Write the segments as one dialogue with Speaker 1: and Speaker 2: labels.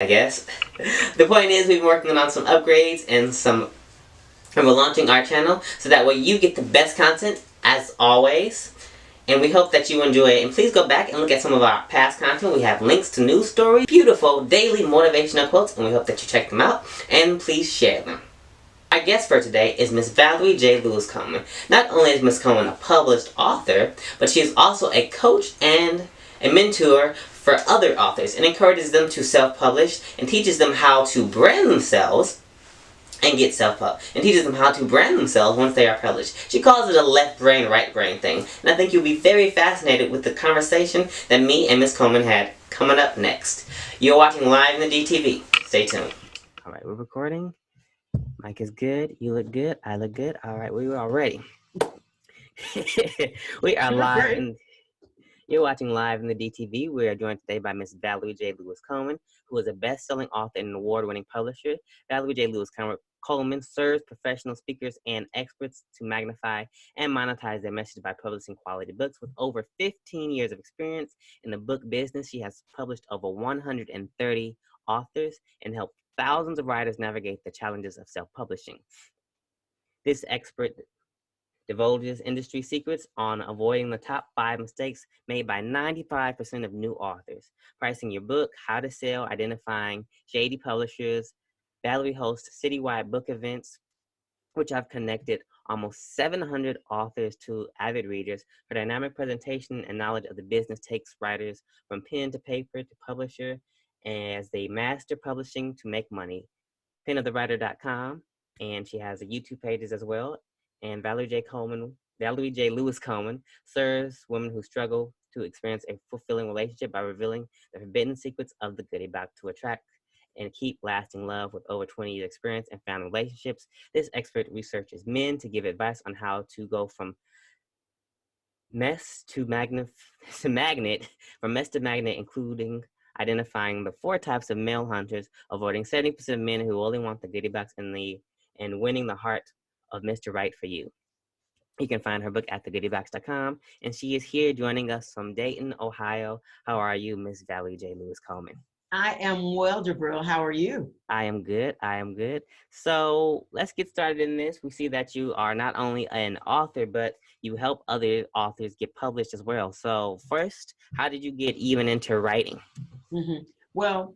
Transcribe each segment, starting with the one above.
Speaker 1: I guess. The point is, we've been working on some upgrades and we're launching our channel so that way you get the best content as always. And we hope that you enjoy it. And please go back and look at some of our past content. We have links to news stories, beautiful daily motivational quotes, and we hope that you check them out. And please share them. Our guest for today is Miss Valerie J. Lewis Coleman. Not only is Miss Coleman a published author, but she is also a coach and a mentor for other authors and encourages them to self-publish and teaches them how to brand themselves and get self-published and teaches them how to brand themselves once they are published. She calls it a left brain, right brain thing. And I think you'll be very fascinated with the conversation that me and Miss Coleman had coming up next. You're watching live in the DTV. Stay tuned. All right, we're recording. Mike is good. You look good. I look good. All right, we are ready. We are live. You're watching live in the DTV. We are joined today by Miss Valerie J. Lewis Coleman, who is a best-selling author and an award-winning publisher. Valerie J. Lewis Coleman serves professional speakers and experts to magnify and monetize their message by publishing quality books. With over 15 years of experience in the book business, she has published over 130 authors and helped thousands of writers navigate the challenges of self-publishing. This expert divulges industry secrets on avoiding the top 5 mistakes made by 95% of new authors. Pricing your book, how to sell, identifying shady publishers. Valerie hosts citywide book events, which have connected almost 700 authors to avid readers. Her dynamic presentation and knowledge of the business takes writers from pen to paper to publisher as they master publishing to make money. penofthewriter.com, and she has a YouTube pages as well. And Valerie J. Lewis Coleman serves women who struggle to experience a fulfilling relationship by revealing the forbidden secrets of the goodie box to attract and keep lasting love. With over 20 years experience in family relationships, this expert researches men to give advice on how to go from mess to magnet, including identifying the 4 types of male hunters, avoiding 70% of men who only want the goodie box, and winning the heart of Mr. Right for you. You can find her book at thegoodiebox.com, and she is here joining us from Dayton, Ohio. How are you, Miss Valerie J. Lewis Coleman?
Speaker 2: I am well, Jabril. How are you?
Speaker 1: I am good. So let's get started in this. We see that you are not only an author, but you help other authors get published as well. So first, how did you get even into writing?
Speaker 2: Well,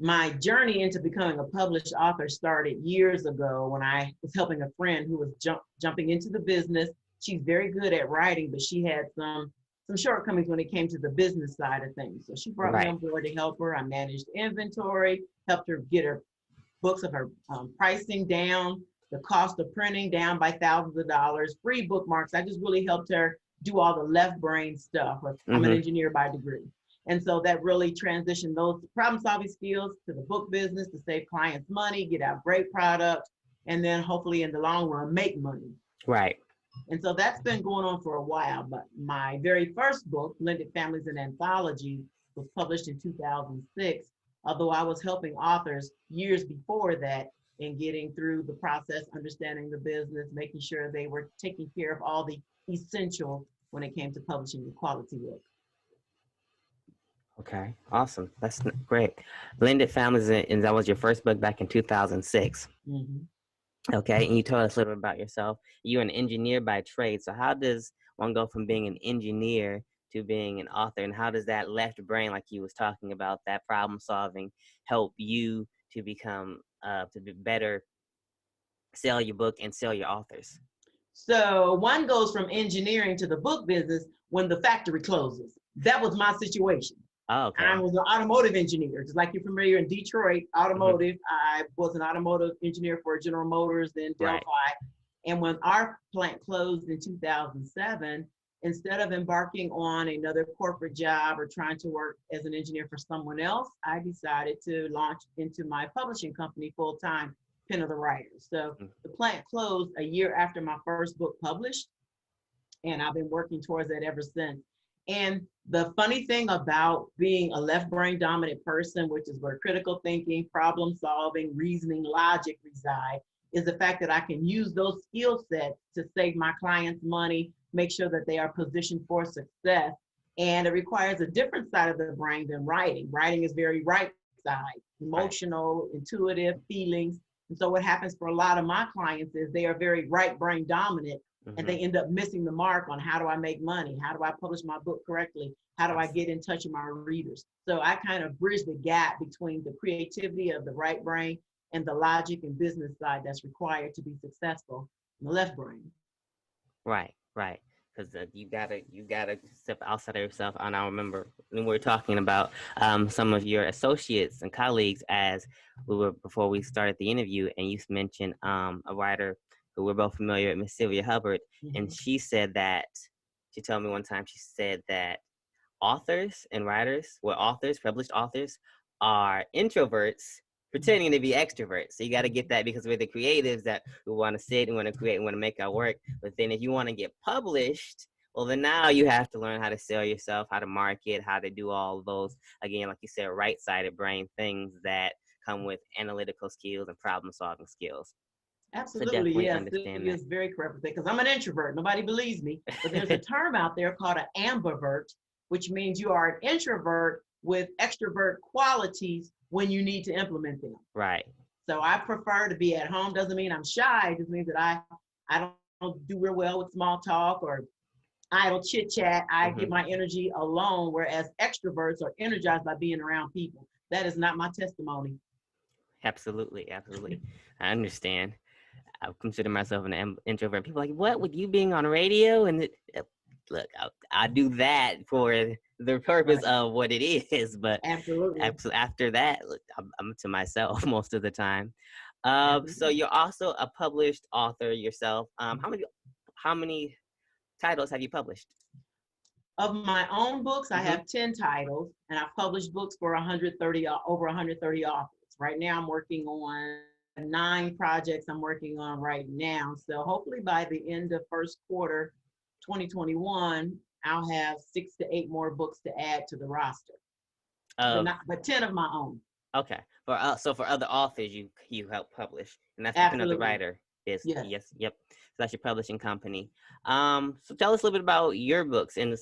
Speaker 2: my journey into becoming a published author started years ago when I was helping a friend who was jumping into the business. She's very good at writing, but she had some shortcomings when it came to the business side of things. So she brought me on board to help her. I managed inventory, helped her get her books of her pricing down, the cost of printing down by thousands of dollars, free bookmarks. I just really helped her do all the left brain stuff. I'm an engineer by degree. And so that really transitioned those problem solving skills to the book business to save clients money, get out great product, and then hopefully in the long run, make money.
Speaker 1: Right.
Speaker 2: And so that's been going on for a while. But my very first book, Blended Families and Anthology, was published in 2006. Although I was helping authors years before that in getting through the process, understanding the business, making sure they were taking care of all the essentials when it came to publishing a quality book.
Speaker 1: Okay, awesome. That's great. Blended Families, and that was your first book back in 2006. Okay, and you told us a little bit about yourself. You're an engineer by trade. So how does one go from being an engineer to being an author, and how does that left brain, like you was talking about, that problem solving, help you to become to be better sell your book and sell your authors?
Speaker 2: So one goes from engineering to the book business when the factory closes. That was my situation.
Speaker 1: Oh, okay.
Speaker 2: I was an automotive engineer, just like you're familiar in Detroit, automotive. I was an automotive engineer for General Motors, then Delphi. Right. And when our plant closed in 2007, instead of embarking on another corporate job or trying to work as an engineer for someone else, I decided to launch into my publishing company full time, Pen of the Writer. So the plant closed a year after my first book published, and I've been working towards that ever since. And the funny thing about being a left brain dominant person, which is where critical thinking, problem solving, reasoning, logic reside, is the fact that I can use those skill sets to save my clients money, make sure that they are positioned for success. And it requires a different side of the brain than writing. Writing is very right side, emotional, intuitive feelings. And so what happens for a lot of my clients is they are very right brain dominant, and they end up missing the mark on how do I make money? How do I publish my book correctly? How do I get in touch with my readers? So I kind of bridge the gap between the creativity of the right brain and the logic and business side that's required to be successful in the left brain.
Speaker 1: Right, right. Because you gotta step outside of yourself. And I remember when we were talking about some of your associates and colleagues as we were before we started the interview, and you mentioned a writer who we're both familiar with, Miss Sylvia Hubbard, and she said that she told me one time she said that authors and writers, well, authors, published authors, are introverts pretending to be extroverts. So you got to get that, because we're the creatives that we want to sit and want to create and want to make our work. But then if you want to get published, well, then now you have to learn how to sell yourself, how to market, how to do all those, again, like you said, right-sided brain things that come with analytical skills and problem-solving skills.
Speaker 2: Absolutely,
Speaker 1: So definitely
Speaker 2: yes.
Speaker 1: understand
Speaker 2: Sylvia
Speaker 1: that.
Speaker 2: is very correct with it because I'm an introvert. Nobody believes me, but there's a term out there called an ambivert, which means you are an introvert with extrovert qualities when you need to implement them.
Speaker 1: Right.
Speaker 2: So I prefer to be at home. Doesn't mean I'm shy. It just means that I don't do real well with small talk or idle chit chat. I get my energy alone, whereas extroverts are energized by being around people. That is not my testimony.
Speaker 1: Absolutely, absolutely. I understand. I consider myself an introvert. People are like, what, with you being on radio? And look, I do that for the purpose of what it is. But
Speaker 2: Absolutely.
Speaker 1: after that, look, I'm to myself most of the time. So
Speaker 2: Absolutely.
Speaker 1: you're also a published author yourself. How many titles have you published?
Speaker 2: Of my own books, I have 10 titles, and I've published books for 130, over 130 authors. Right now, I'm working on 9 projects I'm working on right now. So hopefully by the end of first quarter 2021, I'll have 6 to 8 more books to add to the roster, but 10 of my own.
Speaker 1: Okay. So for other authors, you help publish, and that's depending on the
Speaker 2: Absolutely.
Speaker 1: writer. Is
Speaker 2: Yes.
Speaker 1: Yes, yep. So that's your publishing company. So tell us a little bit about your books and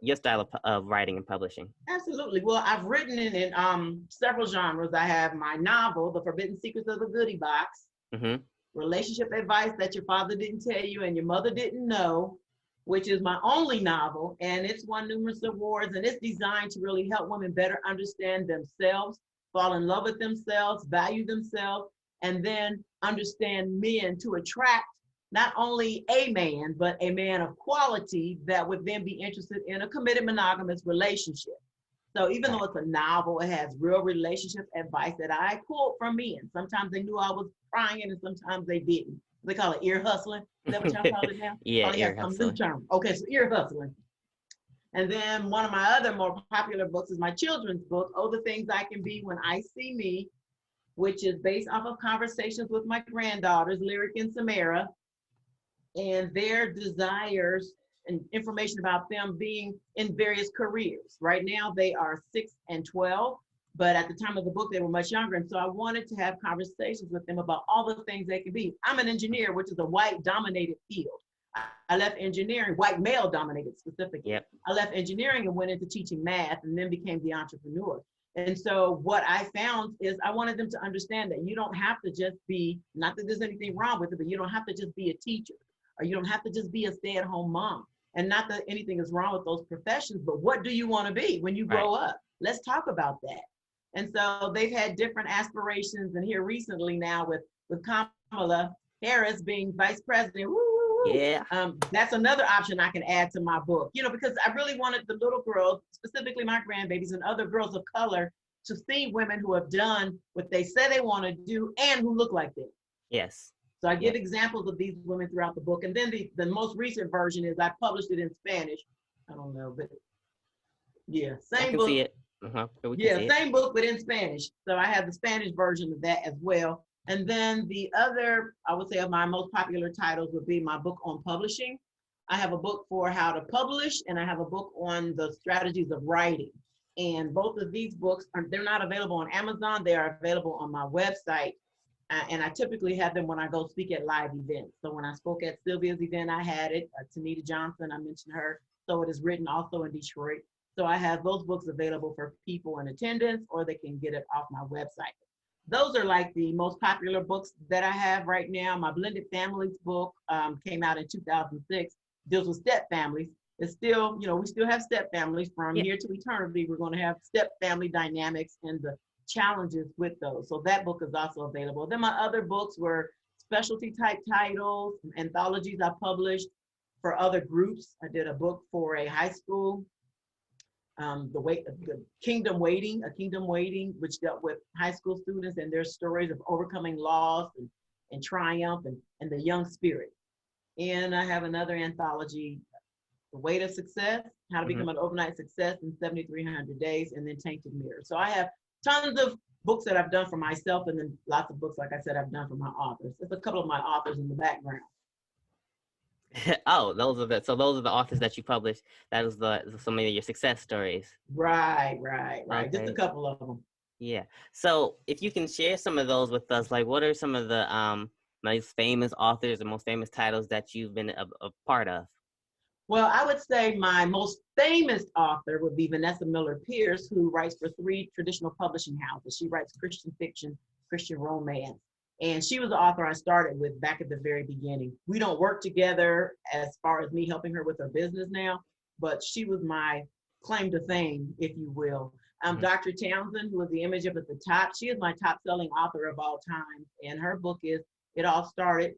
Speaker 1: your style of writing and publishing.
Speaker 2: Absolutely. Well, I've written in several genres. I have my novel, The Forbidden Secrets of the Goodie Box, relationship advice that your father didn't tell you and your mother didn't know, which is my only novel, and it's won numerous awards, and it's designed to really help women better understand themselves, fall in love with themselves, value themselves, and then understand men to attract not only a man, but a man of quality that would then be interested in a committed monogamous relationship. So even though it's a novel, it has real relationship advice that I quote from men. Sometimes they knew I was crying and sometimes they didn't. They call it ear hustling. Is that what y'all call it now?
Speaker 1: Yeah,
Speaker 2: Oh, yeah, some new term. Okay, so ear hustling. And then one of my other more popular books is my children's book, Oh, the Things I Can Be When I See Me, which is based off of conversations with my granddaughters, Lyric and Samara, and their desires and information about them being in various careers. Right now, they are 6 and 12, but at the time of the book, they were much younger. And so I wanted to have conversations with them about all the things they could be. I'm an engineer, which is a white dominated field. I left engineering, white male dominated specifically.
Speaker 1: Yep.
Speaker 2: I left engineering and went into teaching math and then became the entrepreneur. And so what I found is I wanted them to understand that you don't have to just be, not that there's anything wrong with it, but you don't have to just be a teacher, or you don't have to just be a stay-at-home mom. And not that anything is wrong with those professions, but what do you want to be when you grow up? Let's talk about that. And so they've had different aspirations. And here recently now with Kamala Harris being vice president, that's another option I can add to my book, because I really wanted the little girls, specifically my grandbabies and other girls of color, to see women who have done what they say they want to do and who look like them.
Speaker 1: Yes.
Speaker 2: So I give examples of these women throughout the book. And then the most recent version is I published it in Spanish. I don't know, but yeah, same book.
Speaker 1: See it.
Speaker 2: Same book, but in Spanish. So I have the Spanish version of that as well. And then the other, I would say, of my most popular titles would be my book on publishing. I have a book for how to publish, and I have a book on the strategies of writing. And both of these books, they're not available on Amazon. They are available on my website. And I typically have them when I go speak at live events. So when I spoke at Sylvia's event, I had it. Tanita Johnson, I mentioned her. So it is written also in Detroit. So I have those books available for people in attendance, or they can get it off my website. Those are like the most popular books that I have right now. My Blended Families book came out in 2006, deals with step families. It's still, we still have step families from
Speaker 1: Yeah.
Speaker 2: here to eternity. We're going to have step family dynamics and the challenges with those. So that book is also available. Then my other books were specialty type titles, anthologies I published for other groups. I did a book for a high school, the a kingdom waiting, which dealt with high school students and their stories of overcoming loss and triumph and the young spirit. And I have another anthology, The Weight of Success, How to
Speaker 1: Hmm.
Speaker 2: Become an Overnight Success in 7,300 Days, and then Tainted Mirror. So I have tons of books that I've done for myself, and then lots of books, like I said, I've done for my authors. There's a couple of my authors in the background.
Speaker 1: Oh, those are the authors that you published. That was some of your success stories.
Speaker 2: Right. Just a
Speaker 1: Okay.
Speaker 2: couple of them.
Speaker 1: Yeah. So if you can share some of those with us, like what are some of the most famous authors and most famous titles that you've been a part of?
Speaker 2: Well, I would say my most famous author would be Vanessa Miller Pierce, who writes for 3 traditional publishing houses. She writes Christian fiction, Christian romance. And she was the author I started with back at the very beginning. We don't work together as far as me helping her with her business now, but she was my claim to fame, if you will.
Speaker 1: Hmm.
Speaker 2: Dr. Townsend, who was the image up at the top, she is my top selling author of all time. And her book is It All Started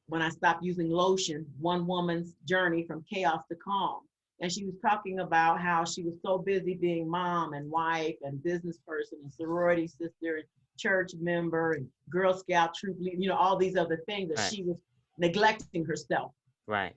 Speaker 2: When I Stopped Using Lotion, One Woman's Journey from Chaos to Calm. And she was talking about how she was so busy being mom and wife and business person and sorority sister and church member and Girl Scout troop leader, all these other things, that
Speaker 1: Right.
Speaker 2: she was neglecting herself.
Speaker 1: Right.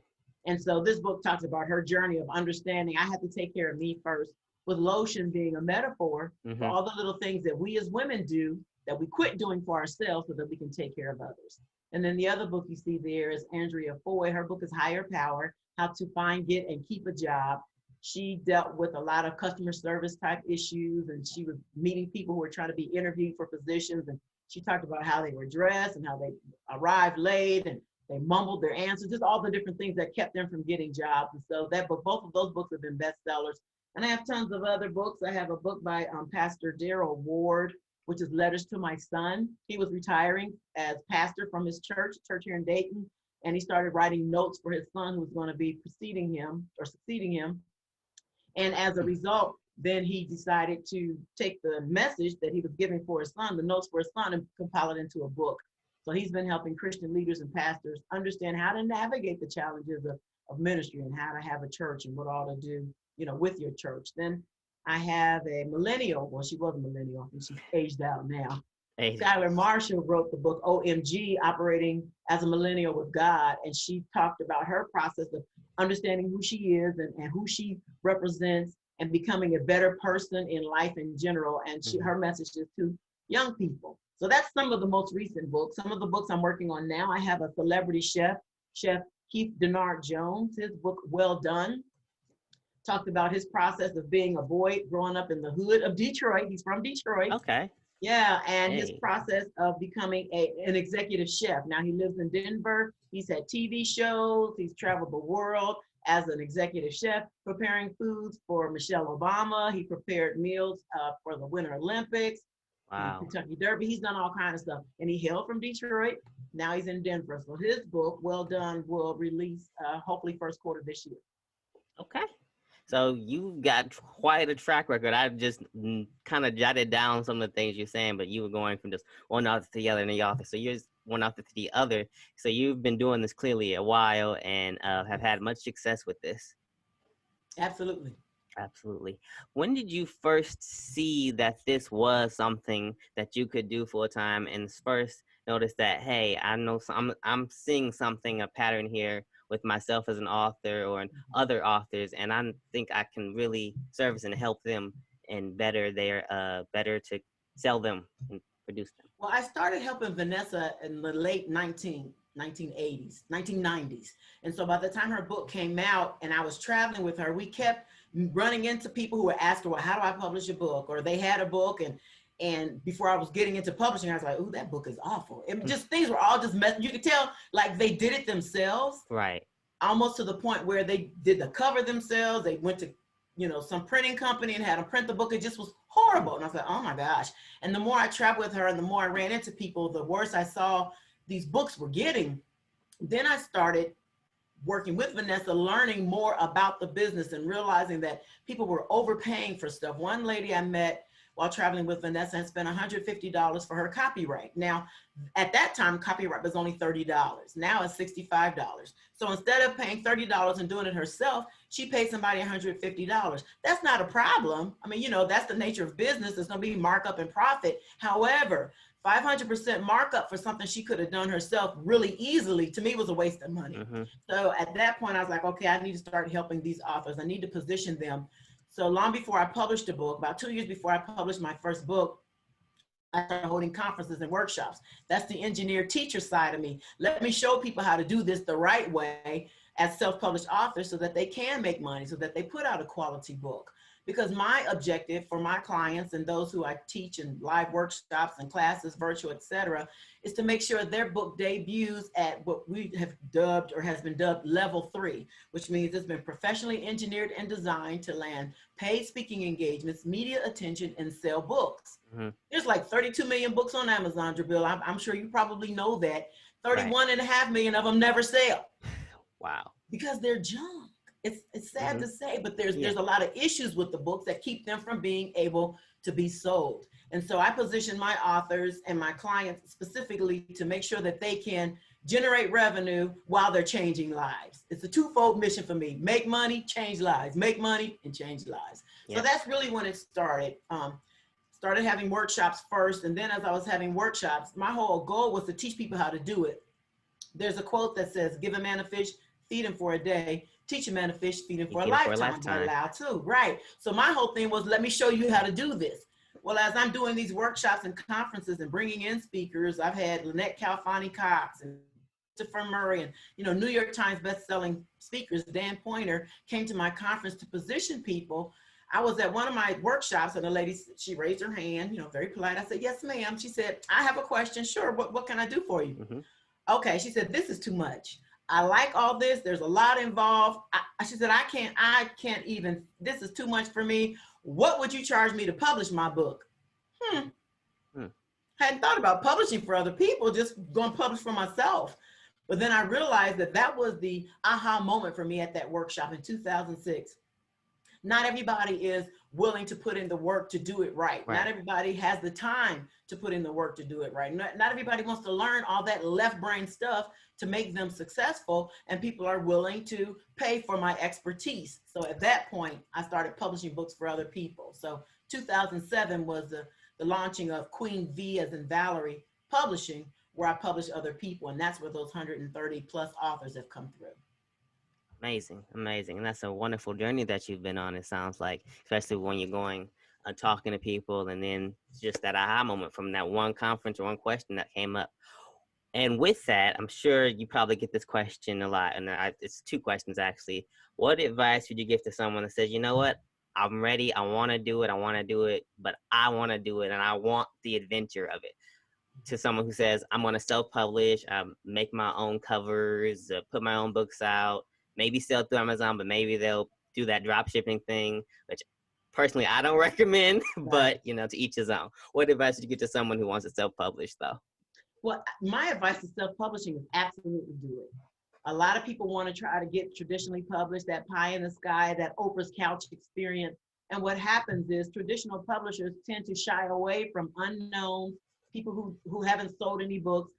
Speaker 2: And so this book talks about her journey of understanding I had to take care of me first, with lotion being a metaphor for
Speaker 1: Hmm.
Speaker 2: all the little things that we as women do that we quit doing for ourselves so that we can take care of others. And then the other book you see there is Andrea Foy. Her book is Higher Power, How to Find, Get, and Keep a Job. She dealt with a lot of customer service type issues, and she was meeting people who were trying to be interviewed for positions. And she talked about how they were dressed and how they arrived late and they mumbled their answers, just all the different things that kept them from getting jobs. And so that book, both of those books have been bestsellers. And I have tons of other books. I have a book by Pastor Darrell Ward, which is Letters to My Son. He was retiring as pastor from his church here in Dayton. And he started writing notes for his son who was going to be succeeding him. And as a result, then he decided to take the message that he was giving for his son, the notes for his son, and compile it into a book. So he's been helping Christian leaders and pastors understand how to navigate the challenges of ministry and how to have a church and what all to do, with your church. Then I have a millennial. Well, she was a millennial and she's aged out now.
Speaker 1: Hey.
Speaker 2: Skylar Marshall wrote the book OMG, Operating as a Millennial with God. And she talked about her process of understanding who she is and who she represents and becoming a better person in life in general. And her message is to young people. So that's some of the most recent books. Some of the books I'm working on now, I have a celebrity chef, Chef Keith Denard Jones. His book, Well Done, talked about his process of being a boy growing up in the hood of Detroit. He's from Detroit.
Speaker 1: Okay.
Speaker 2: Yeah, and his
Speaker 1: Hey.
Speaker 2: process of becoming an executive chef. Now he lives in Denver. He's had TV shows. He's traveled the world as an executive chef, preparing foods for Michelle Obama. He prepared meals for the Winter Olympics and
Speaker 1: Wow.
Speaker 2: Kentucky Derby. He's done all kinds of stuff. And he hailed from Detroit. Now he's in Denver. So his book, Well Done, will release hopefully first quarter this year.
Speaker 1: Okay. So you've got quite a track record. I just kind of jotted down some of the things you're saying, but you were going from just one author to the other and the author. So you're just one author to the other. So you've been doing this clearly a while and have had much success with this.
Speaker 2: Absolutely.
Speaker 1: Absolutely. When did you first see that this was something that you could do full time, and first notice that, hey, I know I'm seeing something, a pattern here with myself as an author or in other authors, and I think I can really service and help them and better to sell them and produce them.
Speaker 2: Well, I started helping Vanessa in the late 1980s, 1990s. And so by the time her book came out and I was traveling with her, we kept running into people who were asking, well, how do I publish a book? Or they had a book and before I was getting into publishing, I was like, ooh, that book is awful. It just, things were all just messed. You could tell like they did it themselves.
Speaker 1: Right.
Speaker 2: Almost to the point where they did the cover themselves. They went to some printing company and had them print the book. It just was horrible. And I thought, oh my gosh. And the more I traveled with her and the more I ran into people, the worse I saw these books were getting. Then I started working with Vanessa, learning more about the business and realizing that people were overpaying for stuff. One lady I met while traveling with Vanessa and spent $150 for her copyright. Now, at that time, copyright was only $30. Now it's $65. So instead of paying $30 and doing it herself, she paid somebody $150. That's not a problem. I mean, that's the nature of business. There's going to be markup and profit. However, 500% markup for something she could have done herself really easily, to me, was a waste of money. So at that point, I was like, okay, I need to start helping these authors. I need to position them. So long before I published a book, about 2 years before I published my first book, I started holding conferences and workshops. That's the engineer teacher side of me. Let me show people how to do this the right way as self-published authors so that they can make money, so that they put out a quality book. Because my objective for my clients and those who I teach in live workshops and classes, virtual, etc., is to make sure their book debuts at what we have dubbed or has been dubbed level 3, which means it's been professionally engineered and designed to land paid speaking engagements, media attention, and sell books. There's like 32 million books on Amazon, Jabril. I'm sure you probably know that. 31.5 million of them never sell.
Speaker 1: Wow.
Speaker 2: Because they're junk. It's sad to say, but there's a lot of issues with the books that keep them from being able to be sold. And so I position my authors and my clients specifically to make sure that they can generate revenue while they're changing lives. It's a twofold mission for me: make money, change lives; make money and change lives. So that's really when it started. Started having workshops first, and then as I was having workshops, my whole goal was to teach people how to do it. There's a quote that says, "Give a man a fish, feed him for a day. Teach a man a fish, feed him for a lifetime." Allowed to, right? So my whole thing was, let me show you how to do this. Well, as I'm doing these workshops and conferences and bringing in speakers, I've had Lynette Calfani-Cox and Christopher Murray and New York Times best-selling speakers. Dan Pointer came to my conference to position people. I was at one of my workshops and a lady, she raised her hand, very polite. I said, "Yes, ma'am." She said, "I have a question." "Sure, what can I do for you?" "Okay." She said, "This is too much. I like all this. There's a lot involved." She said, I can't even, this is too much for me. What would you charge me to publish my book?" Hadn't thought about publishing for other people, just going to publish for myself. But then I realized that was the aha moment for me at that workshop in 2006. Not everybody is willing to put in the work to do it right. Not everybody has the time to put in the work to do it right. Not everybody wants to learn all that left brain stuff to make them successful, and people are willing to pay for my expertise. So at that point, I started publishing books for other people. So 2007 was the launching of Queen V, as in Valerie Publishing, where I publish other people, and that's where those 130 plus authors have come through.
Speaker 1: Amazing, amazing. And that's a wonderful journey that you've been on, it sounds like, especially when you're going talking to people, and then just that aha moment from that one conference or one question that came up. And with that, I'm sure you probably get this question a lot, and it's two questions actually. What advice would you give to someone that says, "You know what, I'm ready, I want to do it, but I want to do it and I want the adventure of it," to someone who says, "I'm going to self-publish, make my own covers, put my own books out, maybe sell through Amazon, but maybe they'll do that drop shipping thing," which personally I don't recommend, but to each his own. What advice would you give to someone who wants to self-publish though?
Speaker 2: Well, my advice to self-publishing is absolutely do it. A lot of people want to try to get traditionally published, that pie in the sky, that Oprah's couch experience. And what happens is traditional publishers tend to shy away from unknown people who haven't sold any books,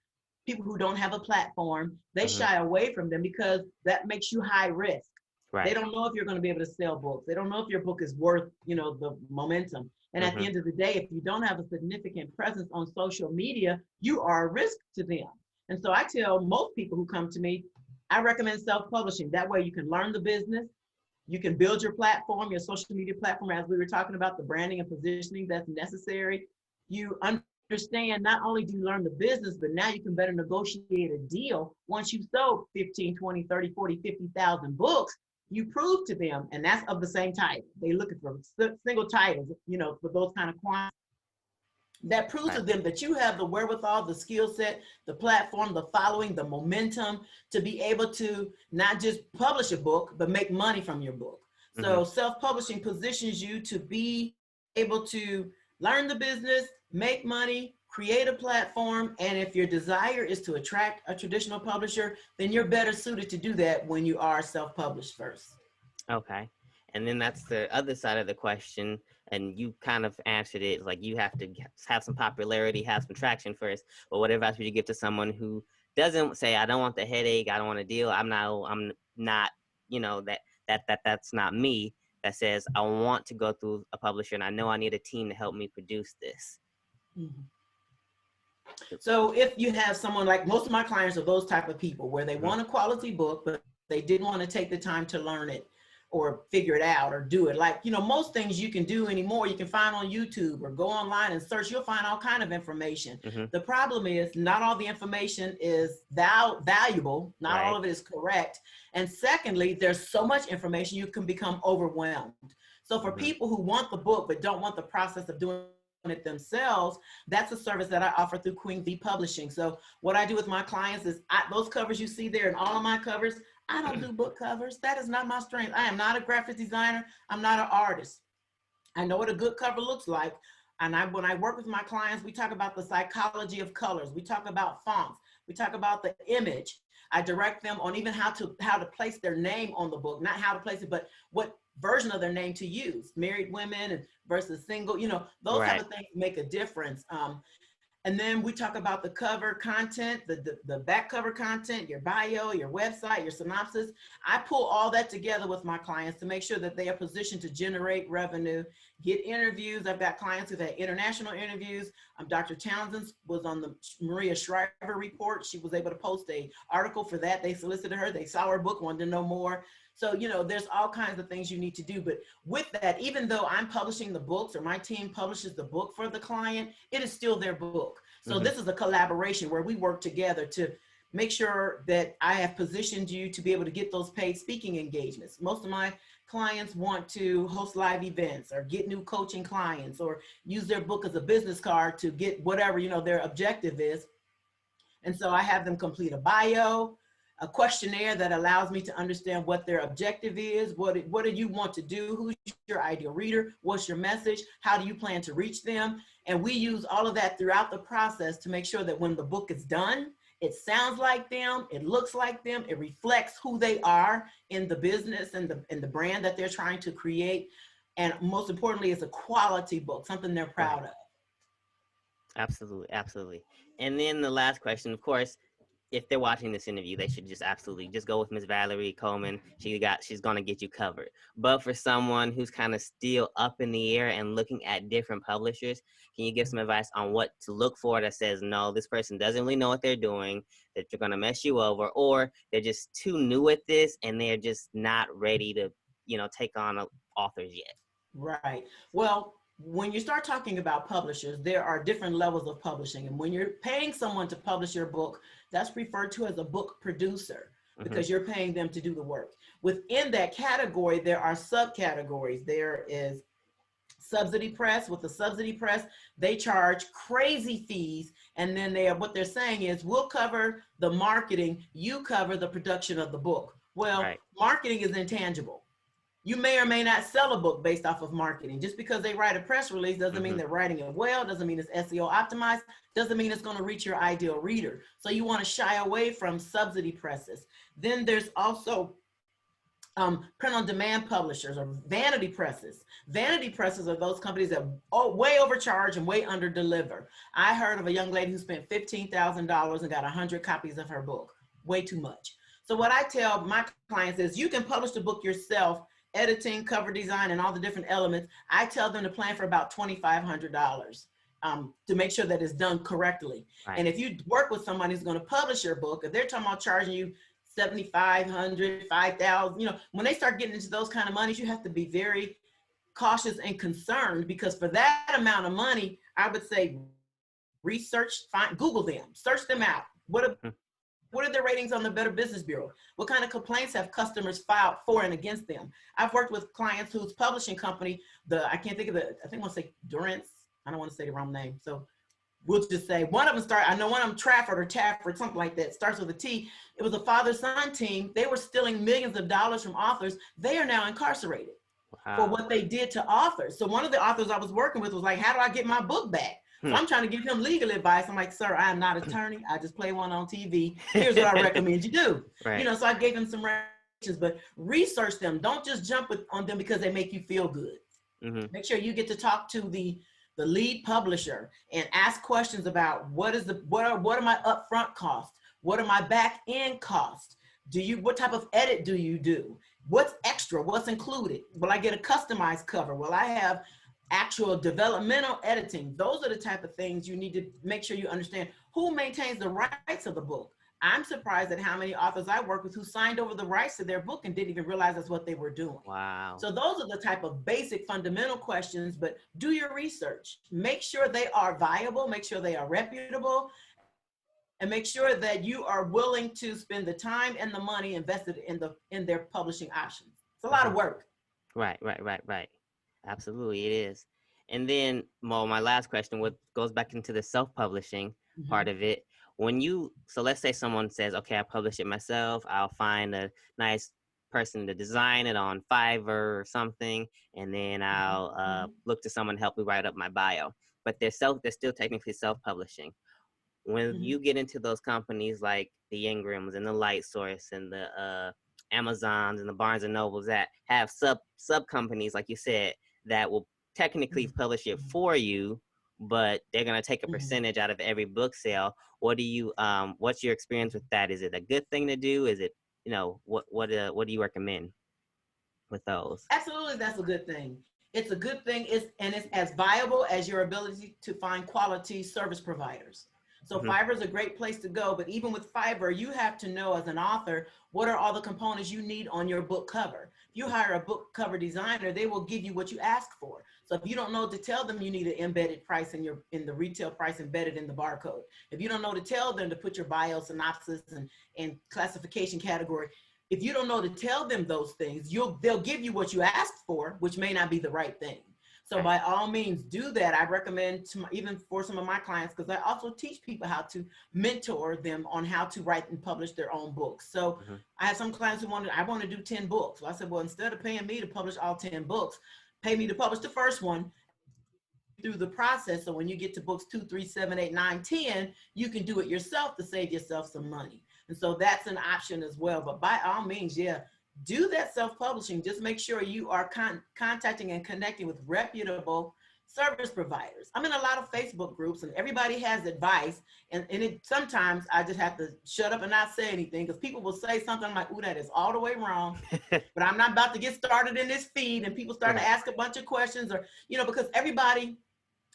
Speaker 2: people who don't have a platform. They shy away from them because that makes you high risk. They don't know if you're going to be able to sell books. They don't know if your book is worth, the momentum. And at the end of the day, if you don't have a significant presence on social media, you are a risk to them. And so I tell most people who come to me, I recommend self-publishing. That way you can learn the business. You can build your platform, your social media platform, as we were talking about, the branding and positioning that's necessary. You understand, not only do you learn the business, but now you can better negotiate a deal. Once you've sold 15, 20, 30, 40, 50,000 books, you prove to them, and that's of the same title. They're looking for single titles, for those kind of quantities. That proves to them that you have the wherewithal, the skill set, the platform, the following, the momentum to be able to not just publish a book, but make money from your book. So self-publishing positions you to be able to learn the business, make money, create a platform. And if your desire is to attract a traditional publisher, then you're better suited to do that when you are self-published first.
Speaker 1: Okay. And then that's the other side of the question. And you kind of answered it like you have to have some popularity, have some traction first. But what advice would you give to someone who doesn't say, I don't want the headache, I don't want to deal, I'm not, that's not me, that says, I want to go through a publisher and I know I need a team to help me produce this.
Speaker 2: Mm-hmm. So if you have someone like most of my clients are those type of people where they want a quality book, but they didn't want to take the time to learn it or figure it out or do it. Like, most things you can do anymore, you can find on YouTube or go online and search, you'll find all kind of information. The problem is not all the information is valuable. Not all of it is correct. And secondly, there's so much information, you can become overwhelmed. So for people who want the book, but don't want the process of doing it themselves, that's a service that I offer through Queen V Publishing. So what I do with my clients is those covers you see there and all of my covers, I don't do book covers. That is not my strength. I am not a graphic designer. I'm not an artist. I know what a good cover looks like. And when I work with my clients, we talk about the psychology of colors. We talk about fonts. We talk about the image. I direct them on even how to place their name on the book, not how to place it, but what version of their name to use. Married women versus single, those type of things make a difference. And then we talk about the cover content, the back cover content, your bio, your website, your synopsis. I pull all that together with my clients to make sure that they are positioned to generate revenue, get interviews. I've got clients who've had international interviews. Dr. Townsend was on the Maria Shriver report. She was able to post an article for that. They solicited her. They saw her book, wanted to know more. So, there's all kinds of things you need to do. But with that, even though I'm publishing the books or my team publishes the book for the client, it is still their book. So this is a collaboration where we work together to make sure that I have positioned you to be able to get those paid speaking engagements. Most of my clients want to host live events or get new coaching clients or use their book as a business card to get whatever, their objective is. And so I have them complete a bio, a questionnaire that allows me to understand what their objective is. What do you want to do? Who's your ideal reader? What's your message? How do you plan to reach them? And we use all of that throughout the process to make sure that when the book is done, it sounds like them, it looks like them, it reflects who they are in the business and the brand that they're trying to create. And most importantly, it's a quality book, something they're proud of.
Speaker 1: Absolutely, absolutely. And then the last question, of course, if they're watching this interview, they should just absolutely just go with Miss Valerie Coleman. She's gonna get you covered. But for someone who's kind of still up in the air and looking at different publishers, can you give some advice on what to look for that says, no, this person doesn't really know what they're doing, that they're gonna mess you over, or they're just too new at this and they're just not ready to, take on authors yet?
Speaker 2: Right. Well, when you start talking about publishers, there are different levels of publishing. And when you're paying someone to publish your book, that's referred to as a book producer because you're paying them to do the work. Within that category, there are subcategories. There is subsidy press. With the subsidy press, they charge crazy fees. And then what they're saying is, we'll cover the marketing, you cover the production of the book. Well, marketing is intangible. You may or may not sell a book based off of marketing. Just because they write a press release doesn't mean they're writing it well, doesn't mean it's SEO optimized, doesn't mean it's going to reach your ideal reader. So you want to shy away from subsidy presses. Then there's also print on demand publishers or vanity presses. Vanity presses are those companies that way overcharge and way under deliver. I heard of a young lady who spent $15,000 and got 100 copies of her book. Way too much. So what I tell my clients is, you can publish the book yourself, editing, cover design, and all the different elements. I tell them to plan for about $2,500 to make sure that it's done correctly. And if you work with somebody who's going to publish your book, if they're talking about charging you $7,500, $5,000, when they start getting into those kind of monies, you have to be very cautious and concerned, because for that amount of money, I would say research, Google them, search them out. What are their ratings on the Better Business Bureau? What kind of complaints have customers filed for and against them? I've worked with clients whose publishing company, I can't think of I think I want to say Durance. I don't want to say the wrong name. So we'll just say one of them I know one of them Trafford or Tafford, something like that, starts with a T. It was a father-son team. They were stealing millions of dollars from authors. They are now incarcerated. for
Speaker 1: Wow.
Speaker 2: what they did to authors. So one of the authors I was working with was like, how do I get my book back? So I'm trying to give him legal advice. I'm like, sir, I am not an attorney. I just play one on TV. Here's what I recommend you do.
Speaker 1: Right.
Speaker 2: You know, so I gave him some recommendations, but research them. Don't just jump on them because they make you feel good. Make sure you get to talk to the lead publisher and ask questions about what are my upfront costs? What are my back end costs? What type of edit do you do? What's extra? What's included? Will I get a customized cover? Will I have actual developmental editing? Those are the type of things you need to make sure you understand. Who maintains the rights of the book? I'm surprised at how many authors I work with who signed over the rights to their book and didn't even realize that's what they were doing.
Speaker 1: Wow.
Speaker 2: So those are the type of basic fundamental questions, but do your research. Make sure they are viable, make sure they are reputable, and make sure that you are willing to spend the time and the money invested in their publishing options. It's a lot of work.
Speaker 1: Right. Absolutely, it is. And then, well, my last question goes back into the self-publishing part of it. So let's say someone says, okay, I publish it myself. I'll find a nice person to design it on Fiverr or something, and then I'll look to someone to help me write up my bio. But they're still technically self-publishing. When you get into those companies like the Ingrams and the Light Source and the Amazons and the Barnes and Nobles that have sub companies, like you said, that will technically publish it for you, but they're gonna take a percentage out of every book sale. What's your experience with that? Is it a good thing to do? Is it, what do you recommend with those?
Speaker 2: Absolutely, that's a good thing. It's a good thing, and it's as viable as your ability to find quality service providers. So Fiverr is a great place to go, but even with Fiverr, you have to know as an author, what are all the components you need on your book cover? If you hire a book cover designer, they will give you what you ask for. So if you don't know to tell them you need an embedded price in the retail price embedded in the barcode, if you don't know to tell them to put your bio synopsis and classification category, if you don't know to tell them those things, they'll give you what you asked for, which may not be the right thing. So by all means, do that. I recommend even for some of my clients, because I also teach people how to mentor them on how to write and publish their own books. So I have some clients who I want to do 10 books. So I said, well, instead of paying me to publish all 10 books, pay me to publish the first one through the process. So when you get to books 2, 3, 7, 8, 9, 10, you can do it yourself to save yourself some money. And so that's an option as well. But by all means, do that self-publishing. Just make sure you are contacting and connecting with reputable service providers. I'm in a lot of Facebook groups and everybody has advice. And sometimes I just have to shut up and not say anything because people will say something like, ooh, that is all the way wrong. But I'm not about to get started in this feed and people start to ask a bunch of questions or, because everybody,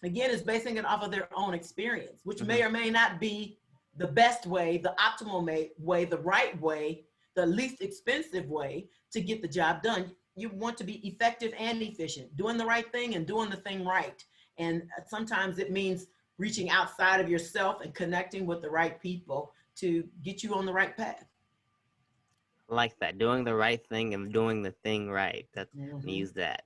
Speaker 2: again, is basing it off of their own experience, which may or may not be the best way, the optimal way, the right way, the least expensive way to get the job done. You want to be effective and efficient, doing the right thing and doing the thing right. And sometimes it means reaching outside of yourself and connecting with the right people to get you on the right path.
Speaker 1: Like that, doing the right thing and doing the thing right. That's use that.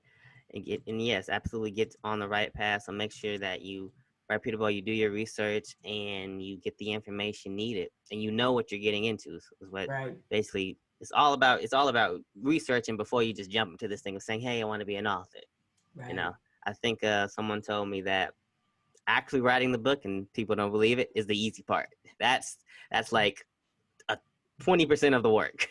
Speaker 1: And yes, absolutely get on the right path. So make sure that you reputable, you do your research and you get the information needed and you know what you're getting into is what basically it's all about. It's all about researching before you just jump into this thing of saying, hey, I want to be an author. I think someone told me that actually writing the book, and people don't believe it, is the easy part. That's like 20% of the work.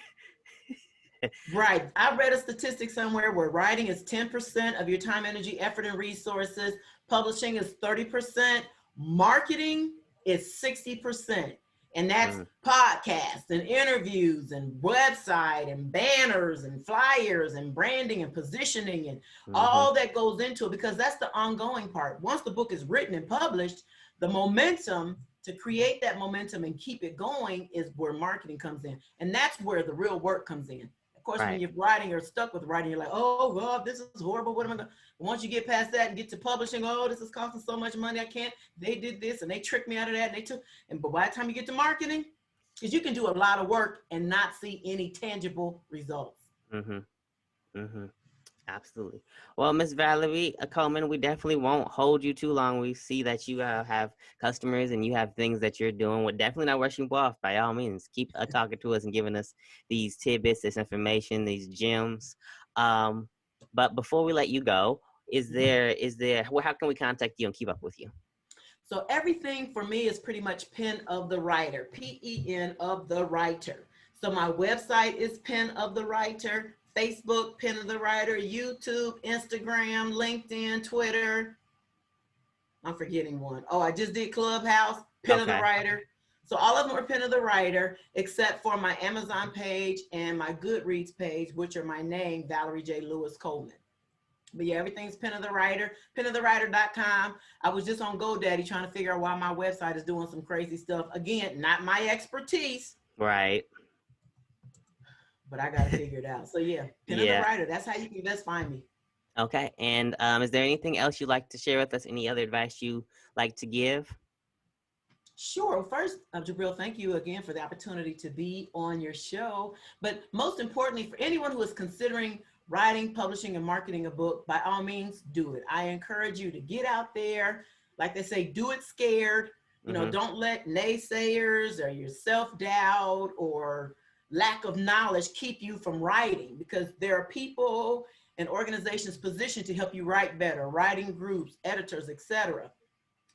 Speaker 2: Right. I read a statistic somewhere where writing is 10% of your time, energy, effort, and resources. Publishing is 30%. Marketing is 60%. And that's podcasts and interviews and website and banners and flyers and branding and positioning and all that goes into it, because that's the ongoing part. Once the book is written and published, the momentum to create that momentum and keep it going is where marketing comes in. And that's where the real work comes in. Of course, when you're writing or stuck with writing, you're like, oh, God, this is horrible. What am I going to? Once you get past that and get to publishing, oh, this is costing so much money. I can't. They did this and they tricked me out of that. But by the time you get to marketing, because you can do a lot of work and not see any tangible results.
Speaker 1: Absolutely. Well, Miss Valerie Coleman, we definitely won't hold you too long. We see that you have customers and you have things that you're doing. We're definitely not rushing you off. By all means, keep talking to us and giving us these tidbits, this information, these gems. But But before we let you go, how can we contact you and keep up with you?
Speaker 2: So everything for me is pretty much Pen of the Writer, PEN of the Writer. So my website is Pen of the Writer, Facebook, Pen of the Writer, YouTube, Instagram, LinkedIn, Twitter. I'm forgetting one. Oh, I just did Clubhouse, Pen of the Writer. So all of them are Pen of the Writer, except for my Amazon page and my Goodreads page, which are my name, Valerie J. Lewis Coleman. But yeah, everything's Pen of the Writer, penofthewriter.com. I was just on GoDaddy trying to figure out why my website is doing some crazy stuff. Again, not my expertise.
Speaker 1: Right.
Speaker 2: But I got to figure it out. So yeah, Pen of the Writer. That's how you can best find me.
Speaker 1: Okay. And is there anything else you'd like to share with us? Any other advice you like to give?
Speaker 2: Sure. First, Jabril, thank you again for the opportunity to be on your show. But most importantly, for anyone who is considering writing, publishing, and marketing a book, by all means, do it. I encourage you to get out there. Like they say, do it scared. You know, don't let naysayers or your self-doubt or lack of knowledge keep you from writing, because there are people and organizations positioned to help you write better, writing groups, editors, etc.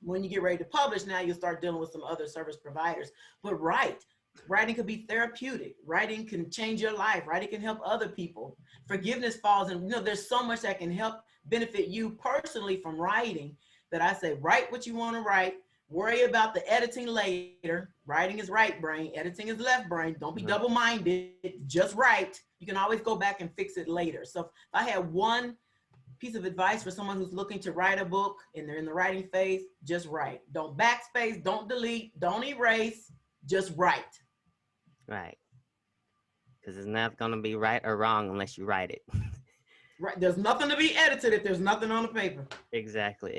Speaker 2: When you get ready to publish, now you'll start dealing with some other service providers. But writing could be therapeutic. Writing can change your life. Writing can help other people. Forgiveness falls in, there's so much that can help benefit you personally from writing, that I say, write what you want to write. Worry about the editing later. Writing is right brain. Editing is left brain. Don't be double-minded. Just write. You can always go back and fix it later. So if I had one piece of advice for someone who's looking to write a book and they're in the writing phase, just write. Don't backspace, don't delete, don't erase, just write.
Speaker 1: Right. Because it's not going to be right or wrong unless you write it.
Speaker 2: Right. There's nothing to be edited if there's nothing on the paper.
Speaker 1: Exactly.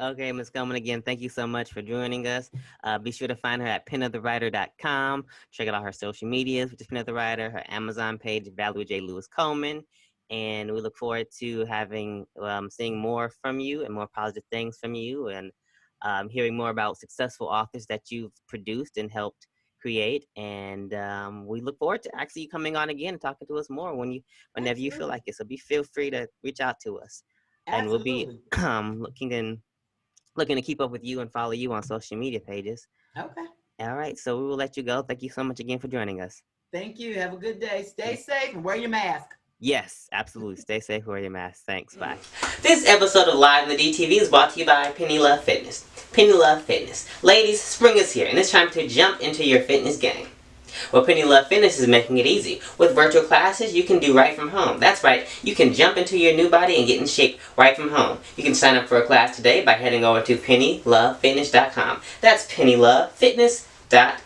Speaker 1: Okay, Ms. Coleman, again, thank you so much for joining us. Be sure to find her at penofthewriter.com. Check out her social medias, which is Pen of the Writer, her Amazon page, Valerie J. Lewis Coleman. And we look forward to seeing more from you and more positive things from you, and hearing more about successful authors that you've produced and helped create. And we look forward to actually coming on again and talking to us more whenever you feel like it. So feel free to reach out to us. And we'll be looking to keep up with you and follow you on social media pages.
Speaker 2: Okay.
Speaker 1: All right. So we will let you go. Thank you so much again for joining us.
Speaker 2: Thank you. Have a good day. Stay safe and wear your mask.
Speaker 1: Yes, absolutely. Stay safe, wear your mask. Thanks. Bye. This episode of Live in the DTV is brought to you by Penny Love Fitness. Penny Love Fitness. Ladies, spring is here and it's time to jump into your fitness game. Well, Penny Love Fitness is making it easy. With virtual classes, you can do right from home. That's right, you can jump into your new body and get in shape right from home. You can sign up for a class today by heading over to pennylovefitness.com. That's pennylovefitness.com.